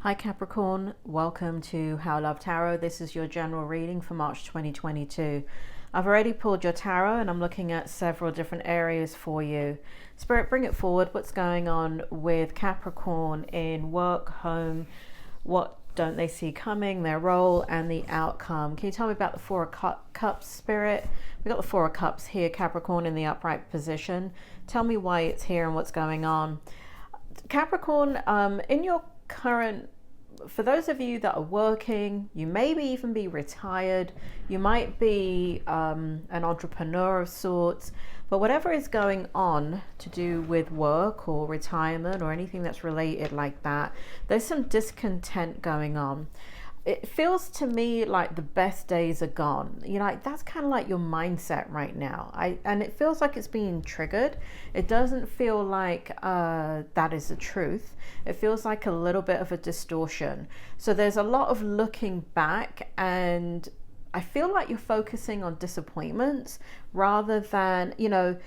Hi Capricorn, welcome to How Love Tarot. This is your general reading for March 2022. I've already pulled your tarot and I'm looking at several different areas for you. Spirit, bring it forward. What's going on with Capricorn in work, home? What don't they see coming, their role and the outcome? Can you tell me about the Four of Cups, Spirit? We've got the Four of Cups here, Capricorn, in the upright position. Tell me why it's here and what's going on. Capricorn, in your current, for those of you that are working, you maybe even be retired, you might be an entrepreneur of sorts, but whatever is going on to do with work or retirement or anything that's related like that, there's some discontent going on. It feels to me like the best days are gone. You know, like that's kind of like your mindset right now. And it feels like it's being triggered. It doesn't feel like that is the truth. It feels like a little bit of a distortion. So there's a lot of looking back, and I feel like you're focusing on disappointments rather than, you know,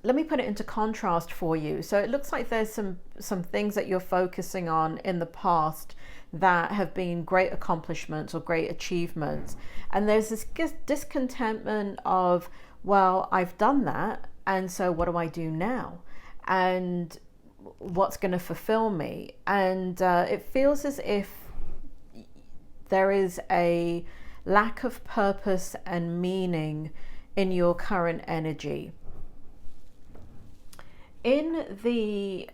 let me put it into contrast for you. So it looks like there's some things that you're focusing on in the past that have been great accomplishments or great achievements. And there's this discontentment of, well, I've done that, and so what do I do now? And what's going to fulfill me? And it feels as if there is a lack of purpose and meaning in your current energy. In the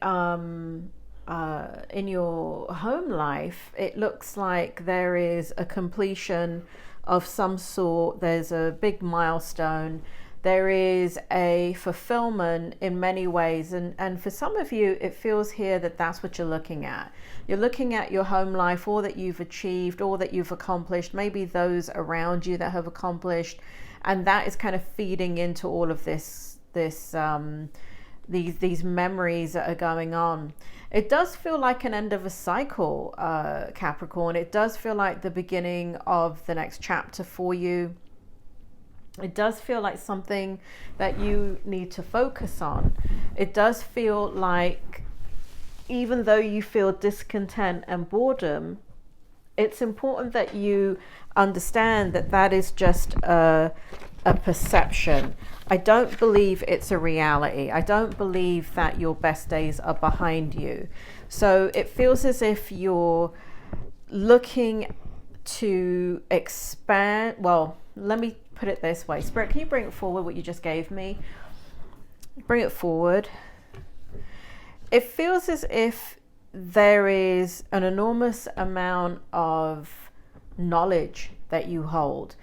in your home life, it looks like there is a completion of some sort. There's a big milestone. There is a fulfillment in many ways, and for some of you it feels here that that's what you're looking at. You're looking at your home life, all that you've achieved, all that you've accomplished, maybe those around you that have accomplished, and that is kind of feeding into all of these memories that are going on. It does feel like an end of a cycle, Capricorn. It does feel like the beginning of the next chapter for you. It does feel like something that you need to focus on. It does feel like, even though you feel discontent and boredom, it's important that you understand that that is just a perception. I don't believe it's a reality. I don't believe that your best days are behind you. So it feels as if you're looking to expand. Well, let me put it this way. Spirit, can you bring it forward, what you just gave me? Bring it forward. It feels as if there is an enormous amount of knowledge that you hold.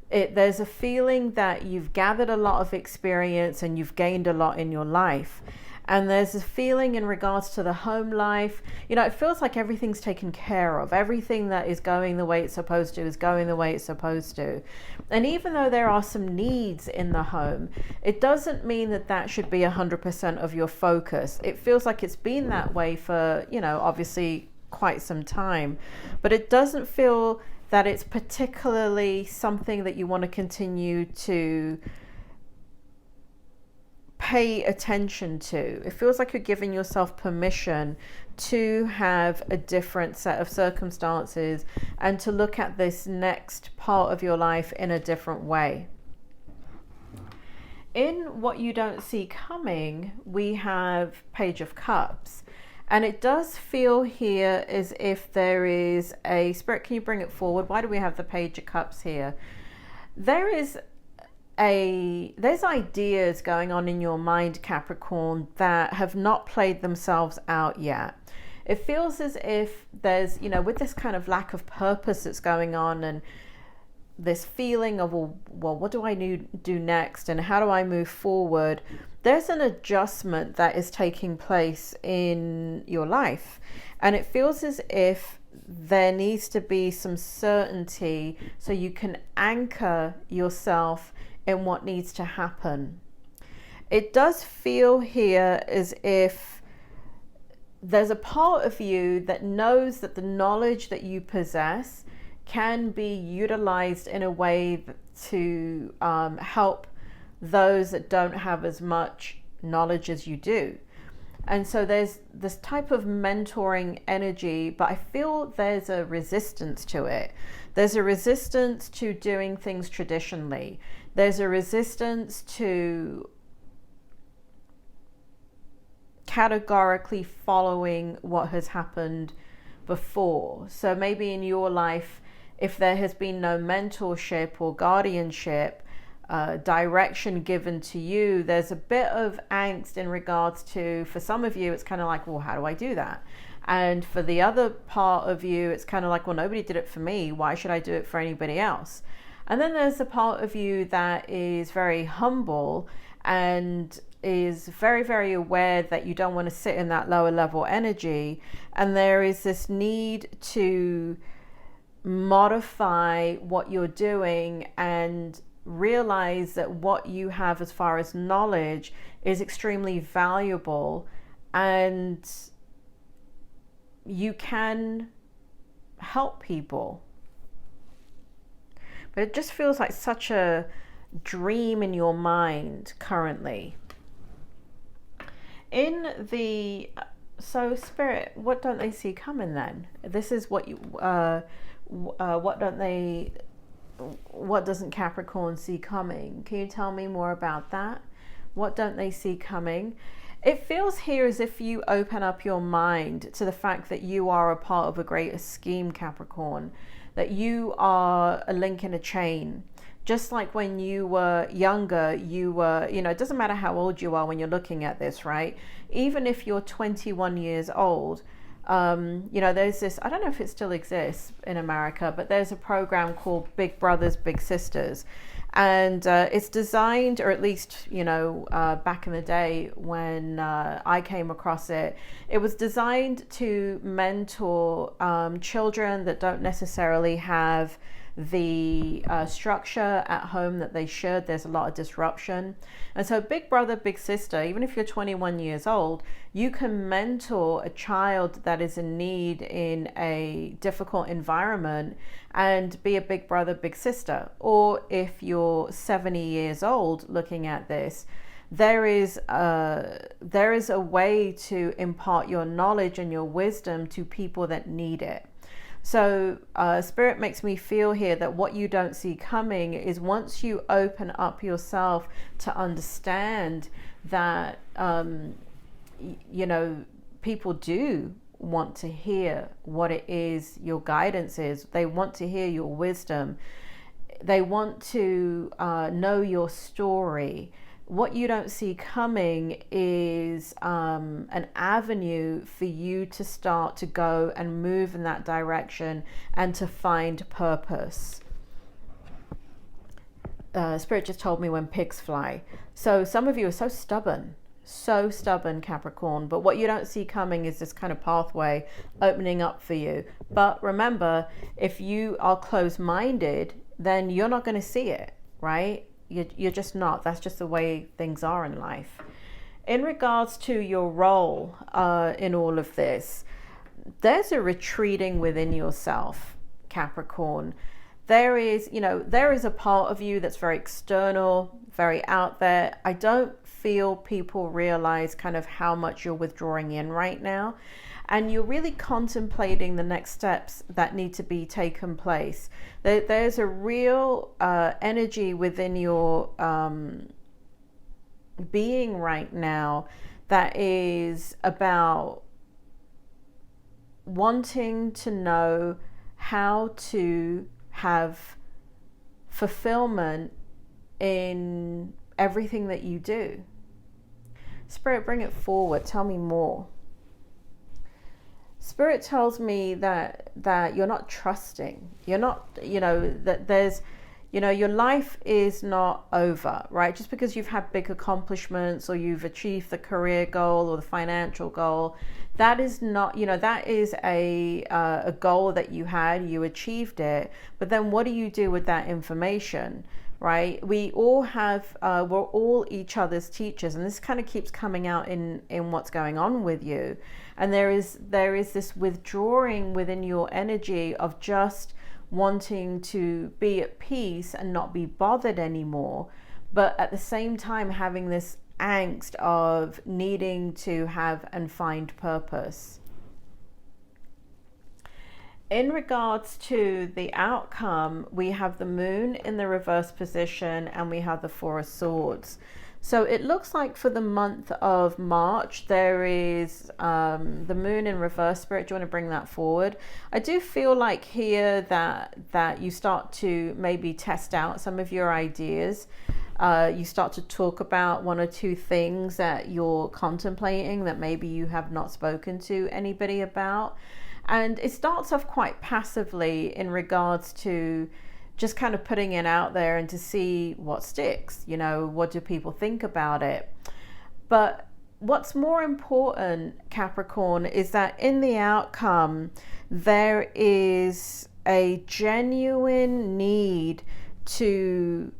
There's a feeling that you've gathered a lot of experience and you've gained a lot in your life. And there's a feeling in regards to the home life, you know, it feels like everything's taken care of. Everything that is going the way it's supposed to is going the way it's supposed to. And even though there are some needs in the home, it doesn't mean that that should be 100% of your focus. It feels like it's been that way for, you know, obviously quite some time, but it doesn't feel that it's particularly something that you want to continue to pay attention to. It feels like you're giving yourself permission to have a different set of circumstances and to look at this next part of your life in a different way. In what you don't see coming, we have Page of Cups. And it does feel here as if there is a Spirit. Can you bring it forward? Why do we have the Page of Cups here? There's ideas going on in your mind, Capricorn, that have not played themselves out yet. It feels as if there's, you know, with this kind of lack of purpose that's going on, and this feeling of, well, what do I do next, and how do I move forward? There's an adjustment that is taking place in your life, and it feels as if there needs to be some certainty so you can anchor yourself in what needs to happen. It does feel here as if there's a part of you that knows that the knowledge that you possess can be utilized in a way to help those that don't have as much knowledge as you do. And so there's this type of mentoring energy, but I feel there's a resistance to it. There's a resistance to doing things traditionally. There's a resistance to categorically following what has happened before. So maybe in your life, if there has been no mentorship or guardianship, direction given to you, there's a bit of angst in regards to, for some of you, it's kind of like, well, how do I do that? And for the other part of you, it's kind of like, well, nobody did it for me. Why should I do it for anybody else? And then there's a part of you that is very humble and is very, very aware that you don't want to sit in that lower level energy. And there is this need to modify what you're doing and realize that what you have as far as knowledge is extremely valuable, and you can help people. But it just feels like such a dream in your mind currently. So Spirit, what don't they see coming then? This is what you what doesn't Capricorn see coming? Can you tell me more about that? What don't they see coming? It feels here as if you open up your mind to the fact that you are a part of a greater scheme, Capricorn, that you are a link in a chain. Just like when you were younger, you were, it doesn't matter how old you are when you're looking at this, right? Even if you're 21 years old, there's this, I don't know if it still exists in America, but there's a program called Big Brothers, Big Sisters. And it's designed, or at least, back in the day when I came across it, it was designed to mentor children that don't necessarily have the structure at home that they should. There's a lot of disruption. And so Big Brother, Big Sister, even if you're 21 years old, you can mentor a child that is in need in a difficult environment and be a big brother, big sister. Or if you're 70 years old looking at this, there is a way to impart your knowledge and your wisdom to people that need it. So Spirit makes me feel here that what you don't see coming is once you open up yourself to understand that, people do want to hear what it is your guidance is. They want to hear your wisdom. They want to know your story. What you don't see coming is an avenue for you to start to go and move in that direction and to find purpose. Spirit just told me when pigs fly. So some of you are so stubborn, Capricorn, but what you don't see coming is this kind of pathway opening up for you. But remember, if you are closed-minded, then you're not going to see it, right? You're just not. That's just the way things are in life. In regards to your role in all of this, there's a retreating within yourself, Capricorn. There is a part of you that's very external, very out there. I don't feel people realize kind of how much you're withdrawing in right now. And you're really contemplating the next steps that need to be taken place. There's a real energy within your being right now that is about wanting to know how to have fulfillment in everything that you do. Spirit, bring it forward. Tell me more. Spirit tells me that you're not trusting. You're not, that there's, your life is not over, right? Just because you've had big accomplishments or you've achieved the career goal or the financial goal, that is not, that is a goal that you had, you achieved it. But then what do you do with that information? Right? We all have, we're all each other's teachers, and this kind of keeps coming out in what's going on with you. And there is this withdrawing within your energy of just wanting to be at peace and not be bothered anymore, but at the same time having this angst of needing to have and find purpose. In regards to the outcome, we have the moon in the reverse position and we have the Four of Swords. So it looks like for the month of March, there is the moon in reverse. Spirit, do you want to bring that forward? I do feel like here that you start to maybe test out some of your ideas. You start to talk about one or two things that you're contemplating that maybe you have not spoken to anybody about. And it starts off quite passively in regards to just kind of putting it out there and to see what sticks, you know, what do people think about it. But what's more important, Capricorn, is that in the outcome, there is a genuine need to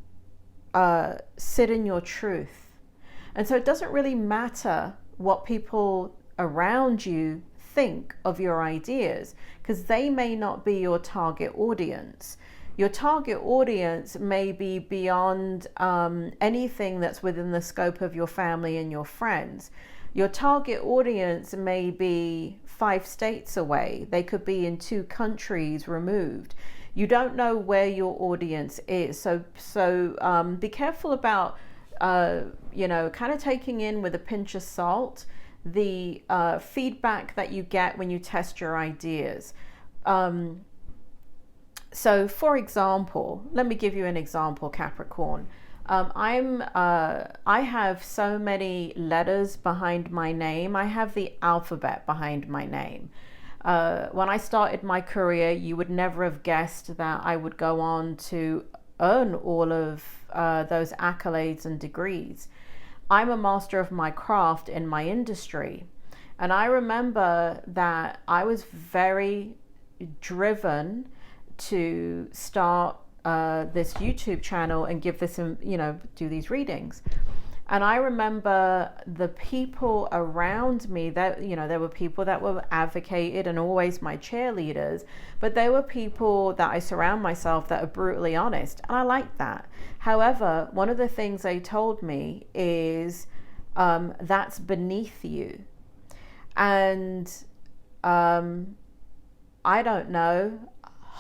sit in your truth. And so it doesn't really matter what people around you think of your ideas, because they may not be your target audience. Your target audience may be beyond anything that's within the scope of your family and your friends. Your target audience may be 5 states away. They could be in 2 countries removed. You don't know where your audience is. So be careful about, you know, kind of taking in with a pinch of salt the feedback that you get when you test your ideas. So for example, let me give you an example, Capricorn. I have so many letters behind my name. I have the alphabet behind my name. When I started my career, you would never have guessed that I would go on to earn all of those accolades and degrees. I'm a master of my craft in my industry. And I remember that I was very driven to start this YouTube channel and give this, you know, do these readings. And I remember the people around me that, you know, there were people that were advocated and always my cheerleaders, but there were people that I surround myself that are brutally honest. And I like that. However, one of the things they told me is that's beneath you. And I don't know,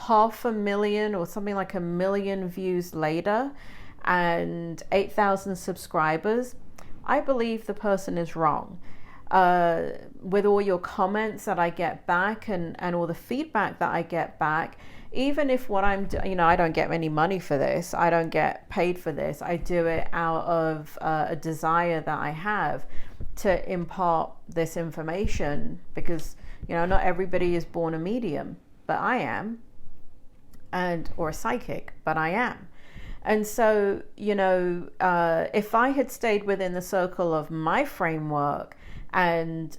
500,000 or something like 1 million views later and 8,000 subscribers, I believe the person is wrong. With all your comments that I get back and all the feedback that I get back, even if what I'm doing, you know, I don't get any money for this, I don't get paid for this, I do it out of a desire that I have to impart this information, because, you know, not everybody is born a medium, but I am, or a psychic, but I am. And so, you know, if I had stayed within the circle of my framework and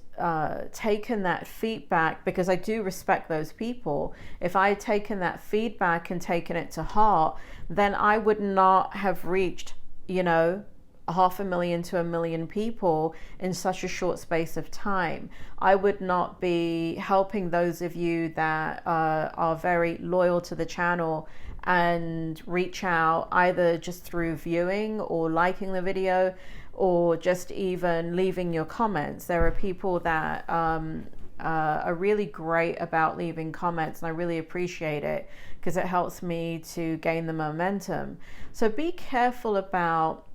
taken that feedback, because I do respect those people, if I had taken that feedback and taken it to heart, then I would not have reached, you know, 500,000 to 1 million people in such a short space of time. I would not be helping those of you that are very loyal to the channel and reach out either just through viewing or liking the video or just even leaving your comments. There are people that are really great about leaving comments, and I really appreciate it because it helps me to gain the momentum. So be careful about,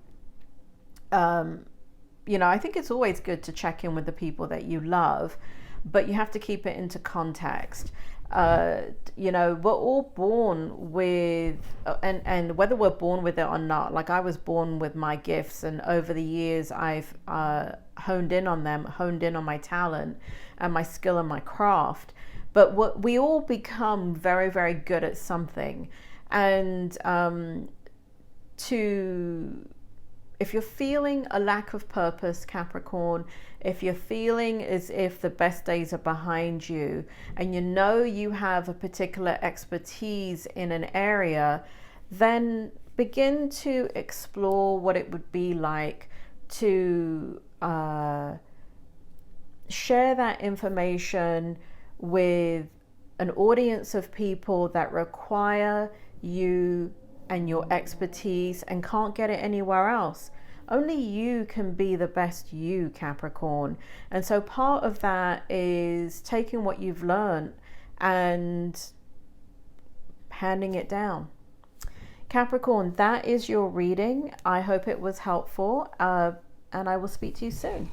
you know, I think it's always good to check in with the people that you love, but you have to keep it into context. You know, we're all born with, and whether we're born with it or not, like I was born with my gifts, and over the years I've honed in on them, honed in on my talent and my skill and my craft. But what we all become very, very good at something. And if you're feeling a lack of purpose, Capricorn, if you're feeling as if the best days are behind you, and you know you have a particular expertise in an area, then begin to explore what it would be like to share that information with an audience of people that require you and your expertise and can't get it anywhere else. only you can be the best you, Capricorn. And so part of that is taking what you've learned and handing it down. Capricorn, that is your reading. I hope it was helpful, and I will speak to you soon.